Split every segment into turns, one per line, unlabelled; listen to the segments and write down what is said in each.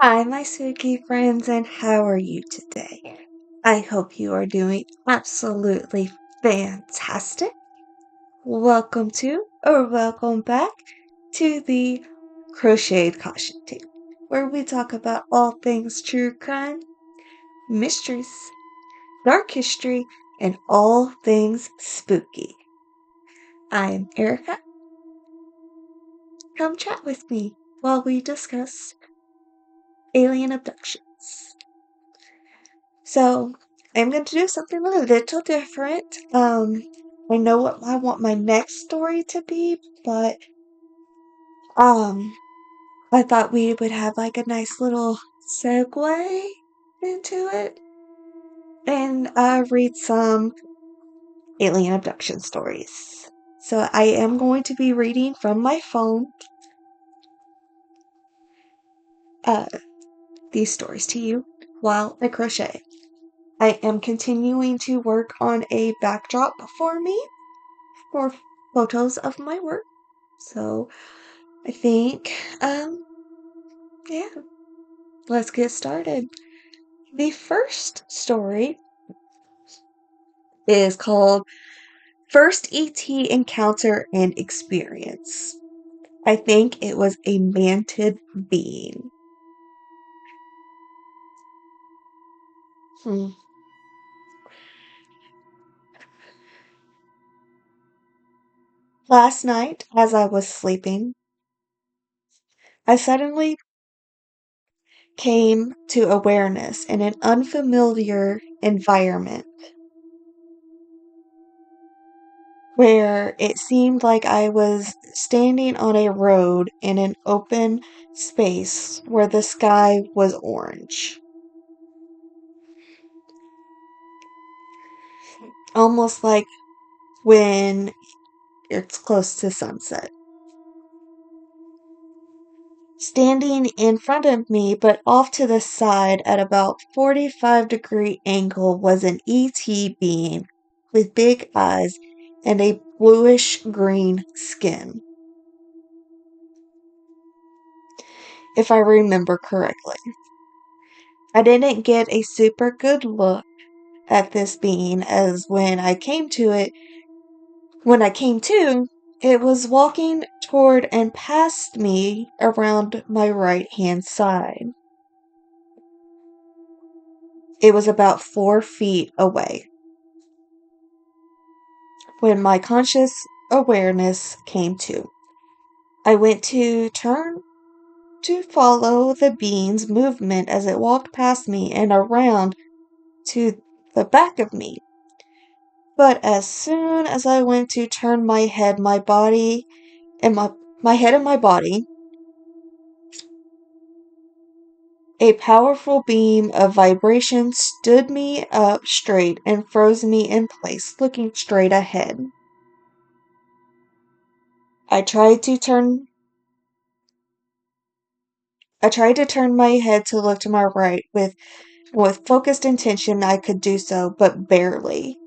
Hi, my spooky friends, and how are you today? I hope you are doing absolutely fantastic. Welcome to, or welcome back to the Crocheted Caution Tape, where we talk about all things true crime, mysteries, dark history, and all things spooky. I am Erica. Come chat with me while we discuss alien abductions. So I'm going to do something a little different. I know what I want my next story to be, but um, I thought we would have like a nice little segue into it and read some alien abduction stories. So I am going to be reading from my phone uh, these stories to you while I crochet. I am continuing to work on a backdrop for me for photos of my work. So I think, yeah, let's get started. The first story is called First ET Encounter and Experience. I think it was a mantid being. Hmm. Last night, as I was sleeping, I suddenly came to awareness in an unfamiliar environment where it seemed like I was standing on a road in an open space where the sky was orange. Almost like when it's close to sunset. Standing in front of me, but off to the side at about 45-degree angle, was an ET being with big eyes and a bluish green skin, if I remember correctly. I didn't get a super good look at this being, as when I came to, it was walking toward and past me around my right hand side. It was about 4 feet away when my conscious awareness came to. I went to turn to follow the being's movement as it walked past me and around to the back of me. But as soon as I went to turn my head, my head and my body, a powerful beam of vibration stood me up straight and froze me in place, looking straight ahead. I tried to turn my head to look to my right with focused intention. I could do so, but barely.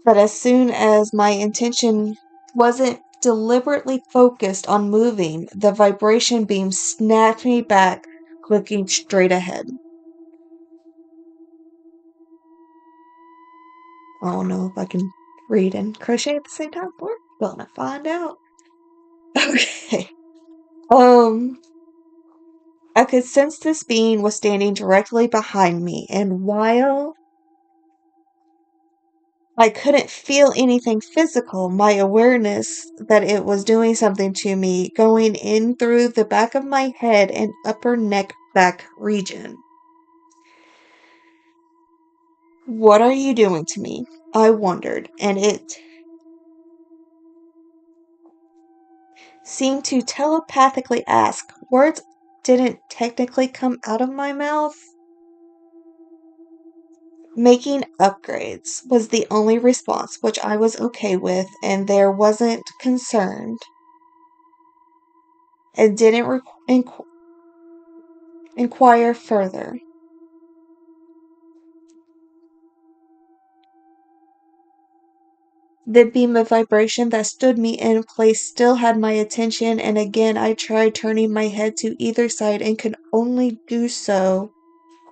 But as soon as my intention wasn't deliberately focused on moving, the vibration beam snapped me back, looking straight ahead. I don't know if I can read and crochet at the same time. We're gonna find out. Okay. I could sense this being was standing directly behind me, and while I couldn't feel anything physical, my awareness that it was doing something to me, going in through the back of my head and upper neck back region. What are you doing to me? I wondered, and it seemed to telepathically ask. Words didn't technically come out of my mouth. Making upgrades was the only response, which I was okay with, and there wasn't concerned. It didn't inquire further. The beam of vibration that stood me in place still had my attention, and again I tried turning my head to either side and could only do so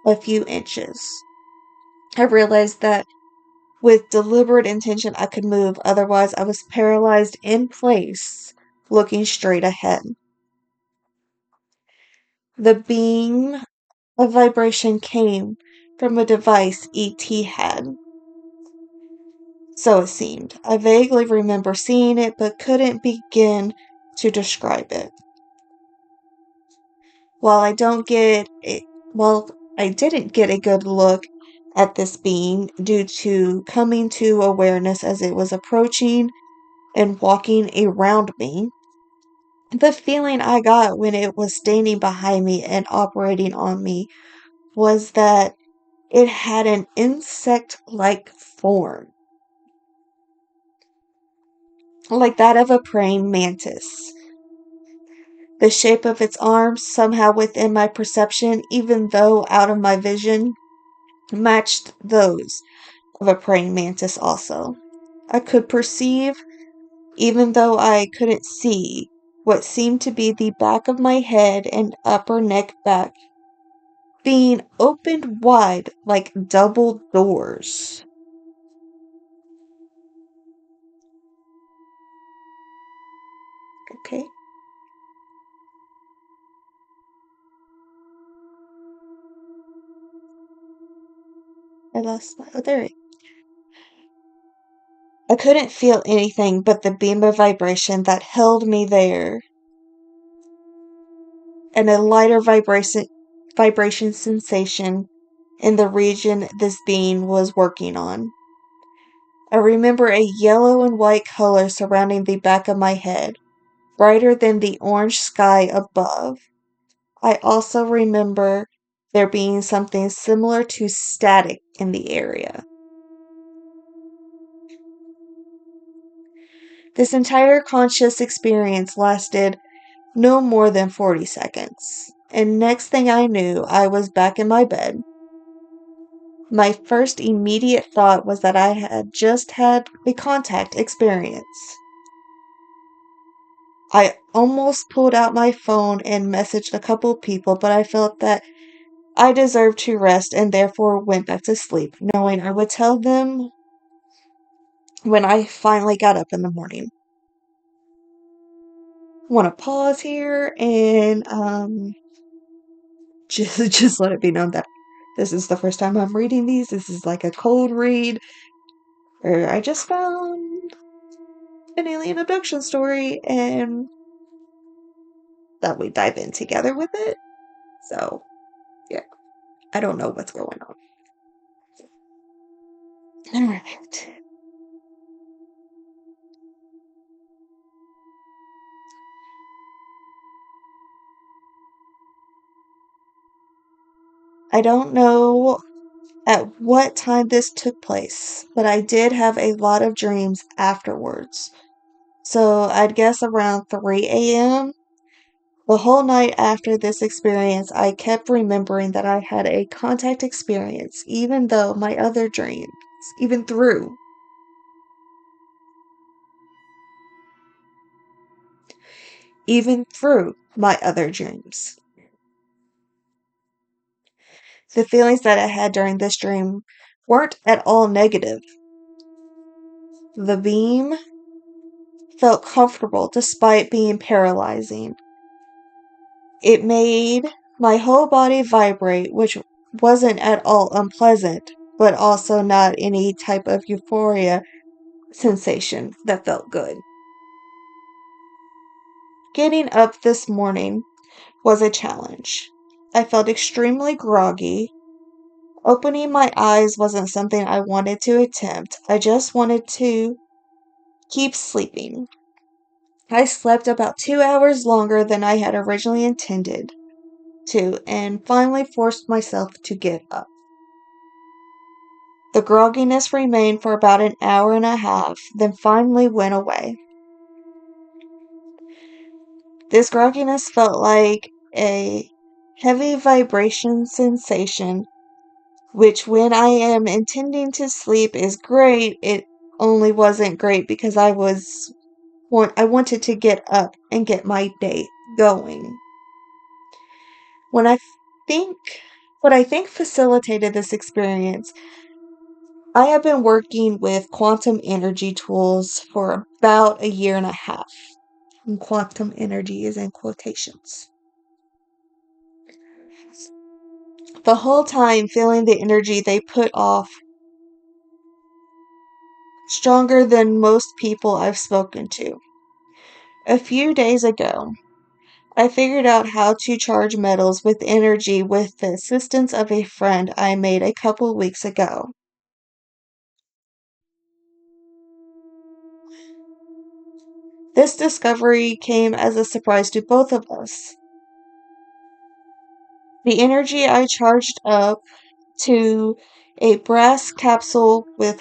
a few inches. I realized that with deliberate intention I could move, otherwise I was paralyzed in place, looking straight ahead. The beam of vibration came from a device E.T. had. So it seemed. I vaguely remember seeing it, but couldn't begin to describe it. While I didn't get a good look at this being due to coming to awareness as it was approaching and walking around me, the feeling I got when it was standing behind me and operating on me was that it had an insect-like form, like that of a praying mantis. The shape of its arms, somehow within my perception, even though out of my vision, matched those of a praying mantis also. I could perceive, even though I couldn't see, what seemed to be the back of my head and upper neck back being opened wide like double doors. Okay. I lost my... Oh, there it... I couldn't feel anything but the beam of vibration that held me there, and a lighter vibration sensation in the region this being was working on. I remember a yellow and white color surrounding the back of my head, brighter than the orange sky above. I also remember there being something similar to static in the area. This entire conscious experience lasted no more than 40 seconds, and next thing I knew, I was back in my bed. My first immediate thought was that I had just had a contact experience. I almost pulled out my phone and messaged a couple people, but I felt that I deserved to rest and therefore went back to sleep, knowing I would tell them when I finally got up in the morning. I want to pause here and just let it be known that this is the first time I'm reading these. This is like a cold read, or I just found an alien abduction story and that we dive in together with it. So, yeah, I don't know what's going on. Alright. I don't know at what time this took place, but I did have a lot of dreams afterwards. So I'd guess around 3 a.m. The whole night after this experience, I kept remembering that I had a contact experience, even though my other dreams, even through my other dreams. The feelings that I had during this dream weren't at all negative. The beam felt comfortable despite being paralyzing. It made my whole body vibrate, which wasn't at all unpleasant, but also not any type of euphoria sensation that felt good. Getting up this morning was a challenge. I felt extremely groggy. Opening my eyes wasn't something I wanted to attempt. I just wanted to keep sleeping. I slept about 2 hours longer than I had originally intended to, and finally forced myself to get up. The grogginess remained for about an hour and a half, then finally went away. This grogginess felt like a heavy vibration sensation, which when I am intending to sleep is great. It only wasn't great because I wanted to get up and get my day going. When I think what I think facilitated this experience, I have been working with quantum energy tools for about a year and a half. And quantum energy is in quotations. The whole time feeling the energy they put off stronger than most people I've spoken to. A few days ago, I figured out how to charge metals with energy with the assistance of a friend I made a couple weeks ago. This discovery came as a surprise to both of us. The energy I charged up to a brass capsule with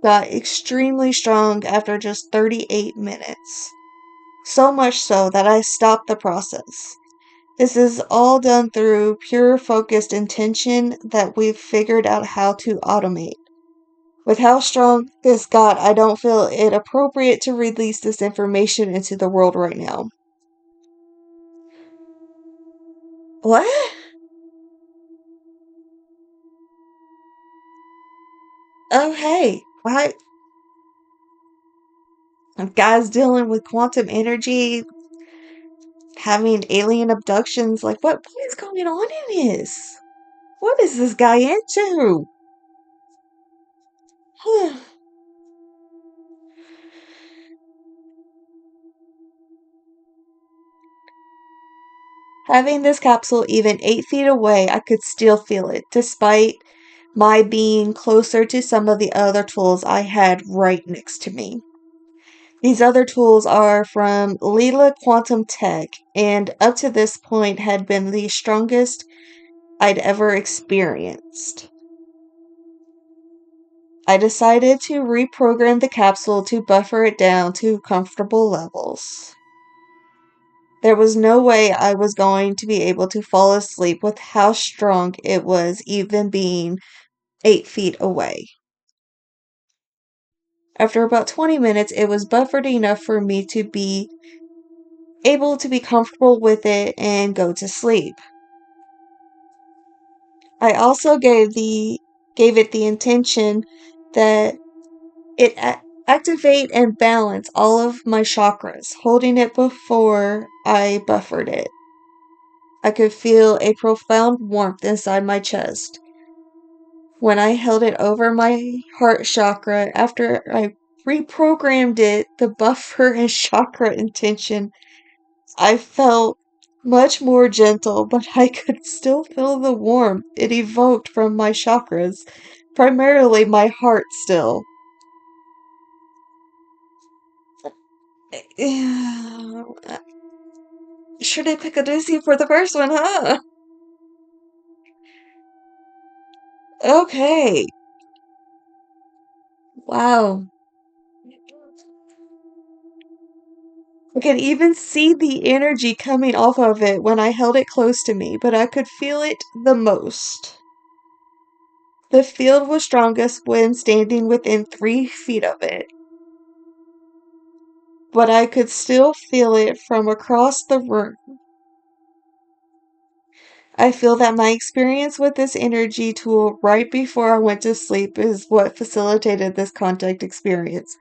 got extremely strong after just 38 minutes. So much so that I stopped the process. This is all done through pure focused intention that we've figured out how to automate. With how strong this got, I don't feel it appropriate to release this information into the world right now. What? Oh, hey. Why? Guys dealing with quantum energy, having alien abductions. Like, what is going on in this? What is this guy into? Having this capsule even 8 feet away, I could still feel it, despite my being closer to some of the other tools I had right next to me. These other tools are from Leela Quantum Tech, and up to this point had been the strongest I'd ever experienced. I decided to reprogram the capsule to buffer it down to comfortable levels. There was no way I was going to be able to fall asleep with how strong it was, even being 8 feet away. After about 20 minutes, it was buffered enough for me to be able to be comfortable with it and go to sleep. I also gave it the intention that it activate and balance all of my chakras, holding it before I buffered it. I could feel a profound warmth inside my chest. When I held it over my heart chakra after I reprogrammed it, the buffer and chakra intention, I felt much more gentle, but I could still feel the warmth it evoked from my chakras, primarily my heart still. Sure did pick a doozy for the first one, huh? Okay. Wow. I could even see the energy coming off of it when I held it close to me, but I could feel it the most. The field was strongest when standing within 3 feet of it, but I could still feel it from across the room. I feel that my experience with this energy tool right before I went to sleep is what facilitated this contact experience.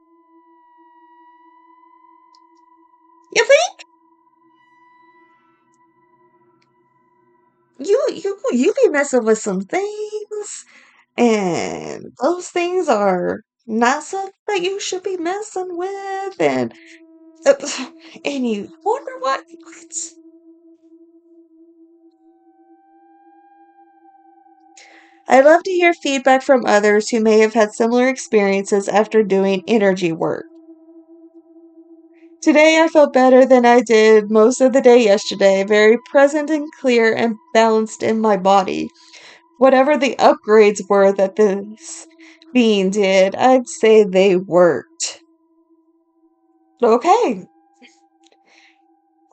You think? You be messing with some things, and those things are not something that you should be messing with, uh, and you wonder what? I love to hear feedback from others who may have had similar experiences after doing energy work. Today I felt better than I did most of the day yesterday, very present and clear and balanced in my body. Whatever the upgrades were that this being did, I'd say they worked. Okay.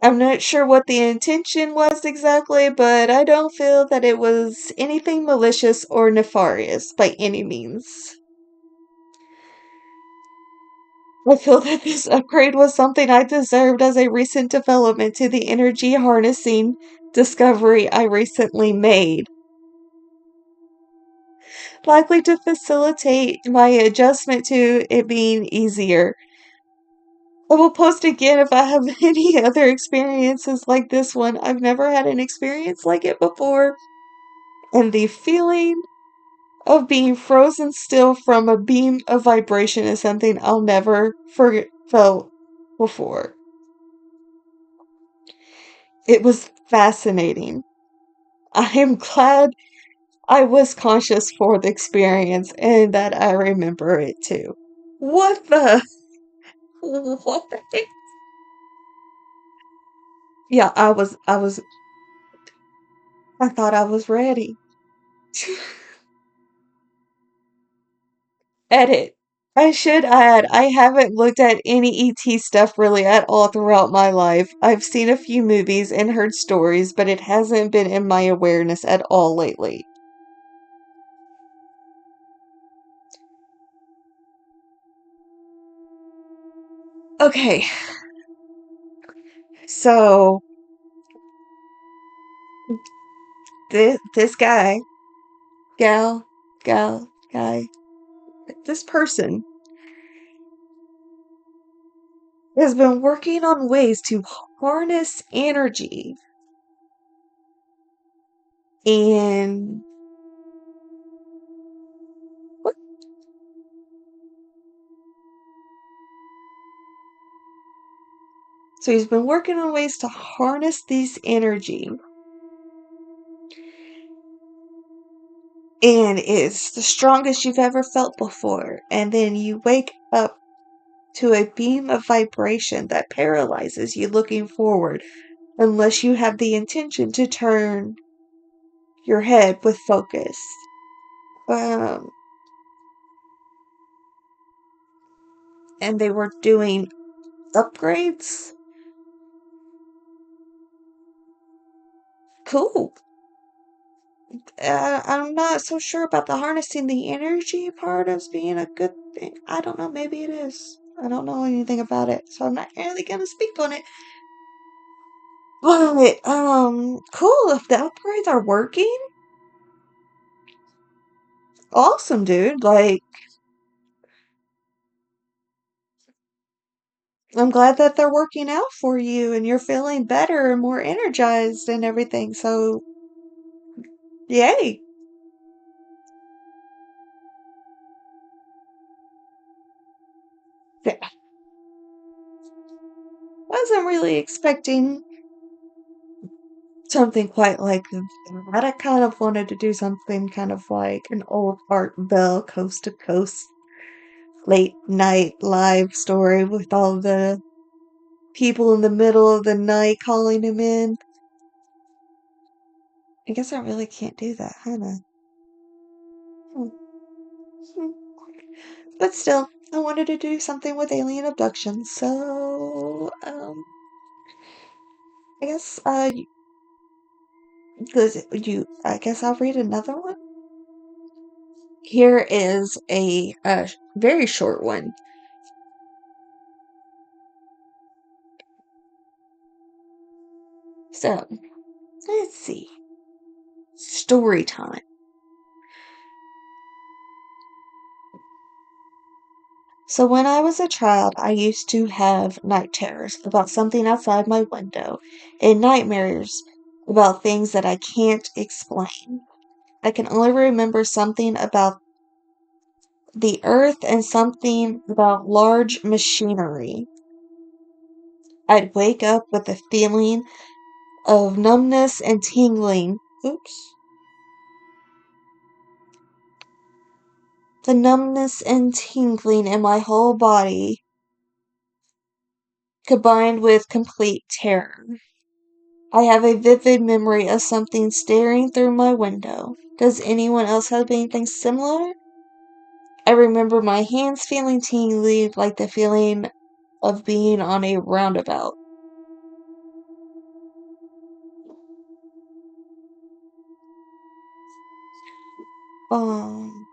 I'm not sure what the intention was exactly, but I don't feel that it was anything malicious or nefarious by any means. I feel that this upgrade was something I deserved as a recent development to the energy harnessing discovery I recently made, likely to facilitate my adjustment to it being easier. I will post again if I have any other experiences like this one. I've never had an experience like it before, and the feeling of being frozen still from a beam of vibration is something I'll never forget felt before. It was fascinating. I am glad I was conscious for the experience and that I remember it too. What the? What the heck? Yeah, I thought I was ready. Edit. I should add, I haven't looked at any ET stuff really at all throughout my life. I've seen a few movies and heard stories, but it hasn't been in my awareness at all lately. Okay, so this guy, guy, this person has been working on ways to harness energy and what? So he's been working on ways to harness this energy, and it's the strongest you've ever felt before. And then you wake up to a beam of vibration that paralyzes you looking forward unless you have the intention to turn your head with focus. Um, and they were doing upgrades. Cool. I'm not so sure about the harnessing the energy part as being a good thing. I don't know. Maybe it is. I don't know anything about it, so I'm not really gonna speak on it. But cool. If the upgrades are working, awesome, dude. Like, I'm glad that they're working out for you, and you're feeling better and more energized and everything. So, yay. Yeah. Wasn't really expecting something quite like that. I kind of wanted to do something kind of like an old Art Bell coast to coast late night live story with all the people in the middle of the night calling him in. I guess I really can't do that, huh? Hmm. Hmm. But still, I wanted to do something with alien abductions, so I guess I guess I'll read another one. Here is a very short one. So, let's see. Story time. So, when I was a child, I used to have night terrors about something outside my window and nightmares about things that I can't explain. I can only remember something about the earth and something about large machinery. I'd wake up with a feeling of numbness and tingling. Oops. The numbness and tingling in my whole body combined with complete terror. I have a vivid memory of something staring through my window. Does anyone else have anything similar? I remember my hands feeling tingly, like the feeling of being on a roundabout. Um,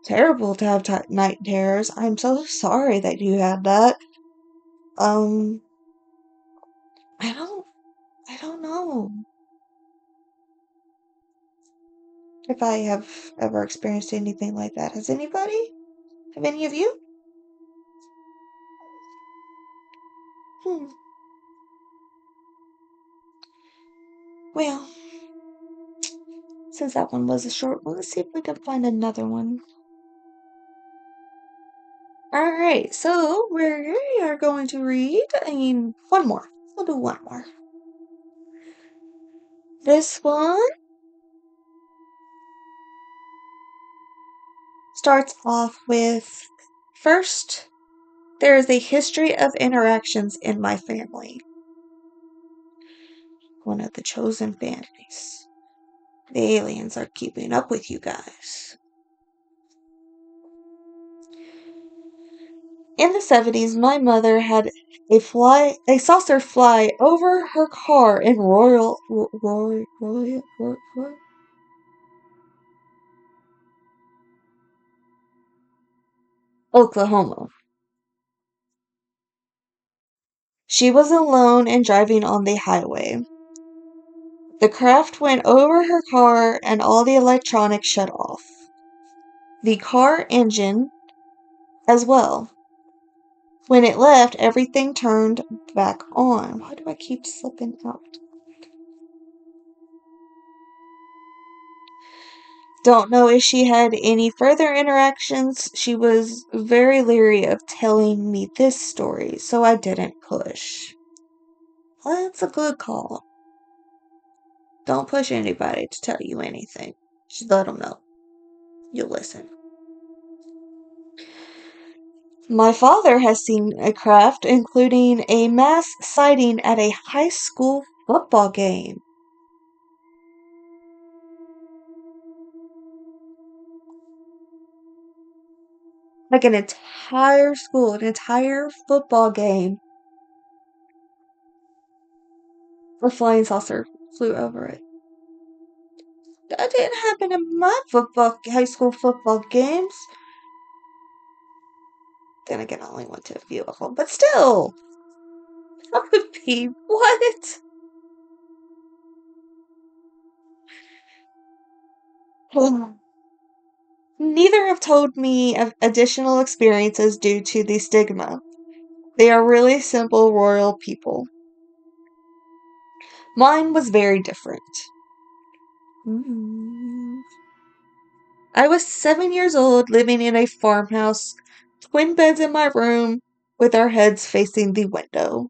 terrible to have night terrors. I'm so sorry that you had that. Um, I don't know if I have ever experienced anything like that. Has anybody? Have any of you? Hmm. Well, since that one was a short one, let's see if we can find another one. Alright, so we are going to read, one more. We'll do one more. This one starts off with, first, there is a history of interactions in my family. One of the chosen families. The aliens are keeping up with you guys. In the 70s, my mother had a saucer fly over her car in Oklahoma. She was alone and driving on the highway. The craft went over her car and all the electronics shut off. The car engine as well. When it left, everything turned back on. Why do I keep slipping out? Don't know if she had any further interactions. She was very leery of telling me this story, so I didn't push. That's a good call. Don't push anybody to tell you anything. Just let them know. You'll listen. My father has seen a craft, including a mass sighting at a high school football game. Like an entire school, an entire football game. A flying saucer flew over it. That didn't happen in my high school football games. Then again, I only went to a few of them, but still, that would be what? Neither have told me of additional experiences due to the stigma. They are really simple, royal people. Mine was very different. I was 7 years old, living in a farmhouse, twin beds in my room, with our heads facing the window.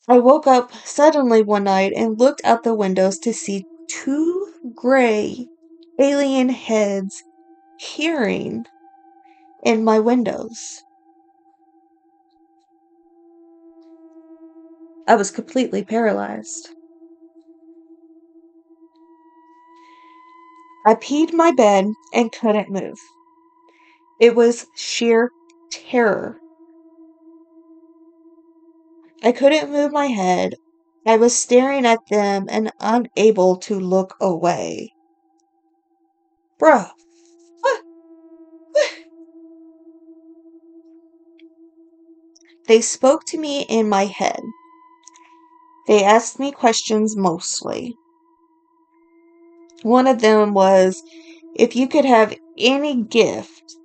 I woke up suddenly one night and looked out the windows to see two gray alien heads peering in my windows. I was completely paralyzed. I peed my bed and couldn't move. It was sheer terror. I couldn't move my head. I was staring at them and unable to look away. Bruh, what? They spoke to me in my head. They asked me questions mostly. One of them was, if you could have any gift,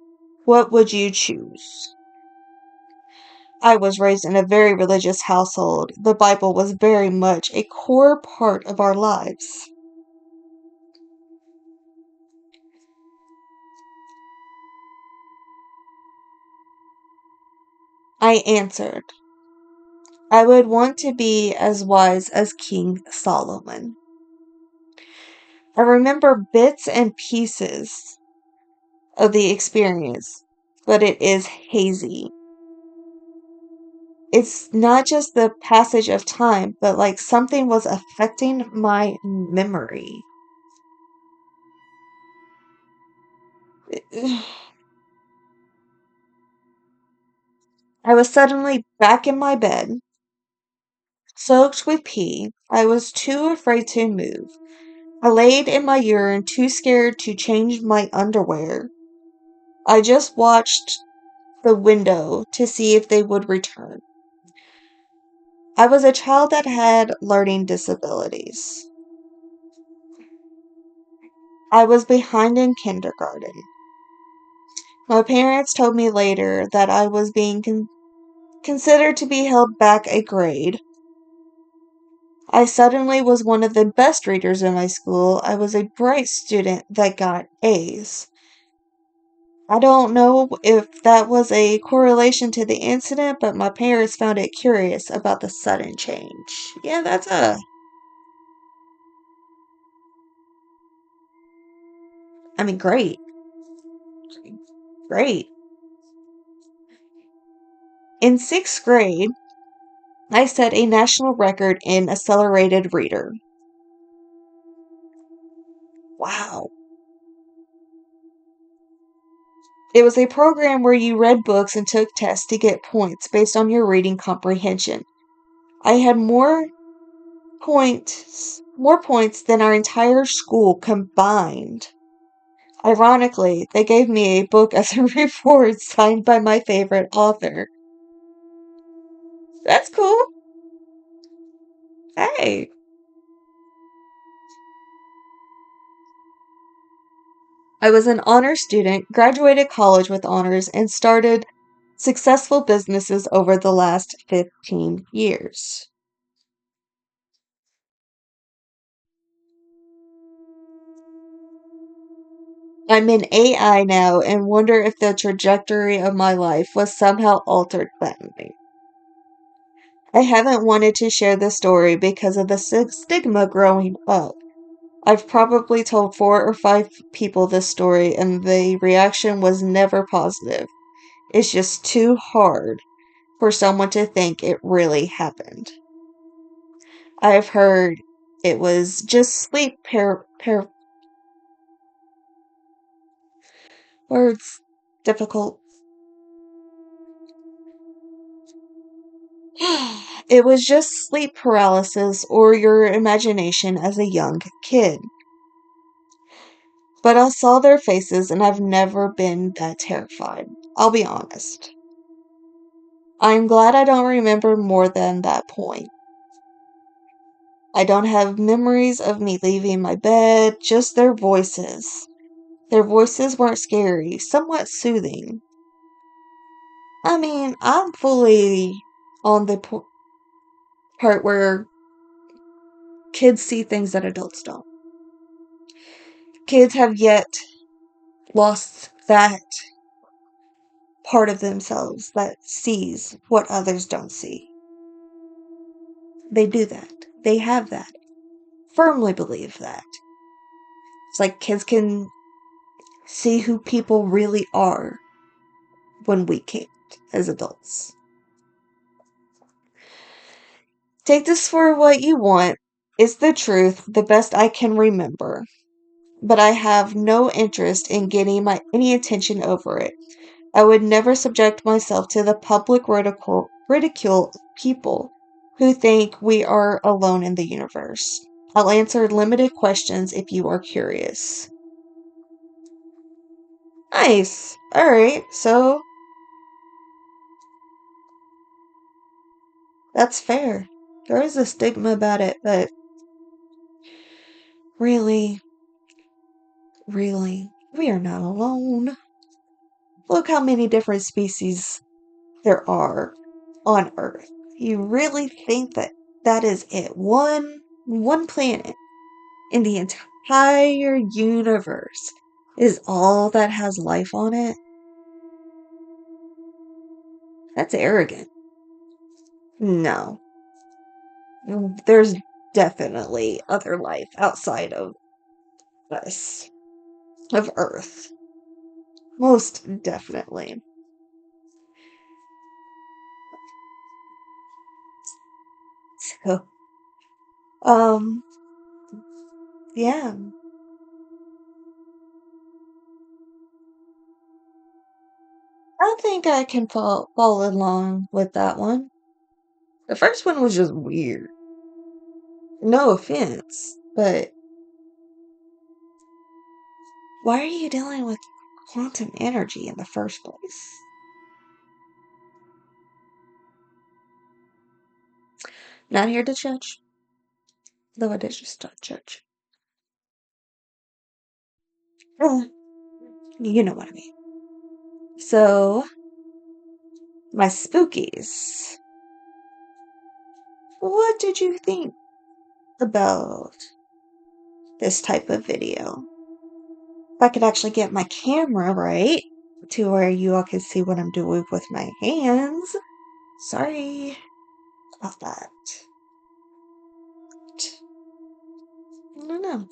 what would you choose? I was raised in a very religious household. The Bible was very much a core part of our lives. I answered, I would want to be as wise as King Solomon. I remember bits and pieces of the experience, but it is hazy. It's not just the passage of time, but like something was affecting my memory. I was suddenly back in my bed, soaked with pee. I was too afraid to move. I laid in my urine, too scared to change my underwear. I just watched the window to see if they would return. I was a child that had learning disabilities. I was behind in kindergarten. My parents told me later that I was being considered to be held back a grade. I suddenly was one of the best readers in my school. I was a bright student that got A's. I don't know if that was a correlation to the incident, but my parents found it curious about the sudden change. Yeah, great. Great. In 6th grade, I set a national record in accelerated reader. Wow. It was a program where you read books and took tests to get points based on your reading comprehension. I had more points than our entire school combined. Ironically, they gave me a book as a reward signed by my favorite author. That's cool. Hey. I was an honor student, graduated college with honors, and started successful businesses over the last 15 years. I'm in AI now and wonder if the trajectory of my life was somehow altered by me. I haven't wanted to share this story because of the stigma growing up. I've probably told 4 or 5 people this story, and the reaction was never positive. It's just too hard for someone to think it really happened. I've heard it was just sleep words difficult. It was just sleep paralysis or your imagination as a young kid. But I saw their faces and I've never been that terrified. I'll be honest. I'm glad I don't remember more than that point. I don't have memories of me leaving my bed, just their voices. Their voices weren't scary, somewhat soothing. I mean, I'm fully on the part where kids see things that adults don't. Kids have yet lost that part of themselves that sees what others don't see. They do that. They have that. Firmly believe that. It's like kids can see who people really are when we can't as adults. Take this for what you want. It's the truth, the best I can remember. But I have no interest in getting any attention over it. I would never subject myself to the public ridicule of people who think we are alone in the universe. I'll answer limited questions if you are curious. Nice. Alright, so that's fair. There is a stigma about it, but really, really, we are not alone. Look how many different species there are on Earth. You really think that that is it? One planet in the entire universe is all that has life on it? That's arrogant. No. There's definitely other life outside of us, of Earth. Most definitely. So, um, yeah. I think I can fall along with that one. The first one was just weird. No offense, but Why are you dealing with quantum energy in the first place? Not here to judge. Though I did just start judge. You know what I mean. So, my spookies. What did you think about this type of video? If I could actually get my camera right to where you all can see what I'm doing with my hands. Sorry about that. I don't know.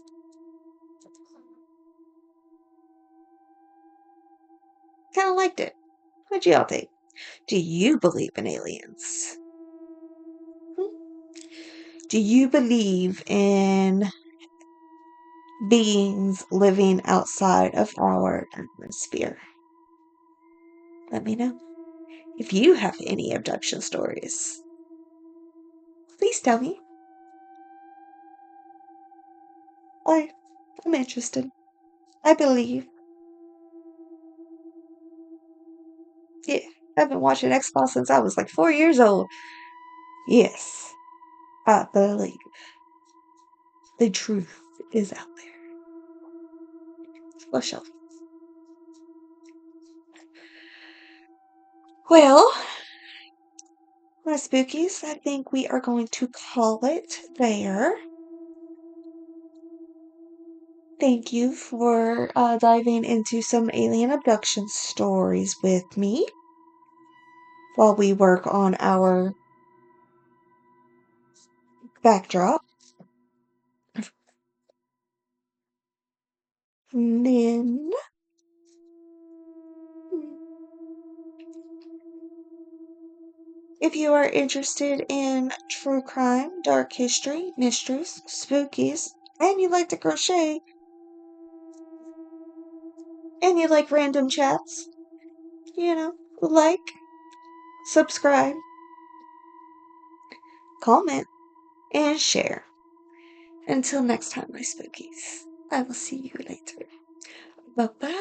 Kind of liked it. What'd y'all think? Do you believe in aliens? Do you believe in beings living outside of our atmosphere? Let me know. If you have any abduction stories, please tell me. I'm interested. I believe. Yeah, I've been watching X-Files since I was like 4 years old. Yes, I believe the truth is out there. For sure. Well, my spookies, I think we are going to call it there. Thank you for diving into some alien abduction stories with me while we work on our backdrop. And then, if you are interested in true crime, dark history, mysteries, spookies, and you like to crochet, and you like random chats, like, subscribe, comment, and share. Until next time, my spookies, I will see you later. Bye-bye.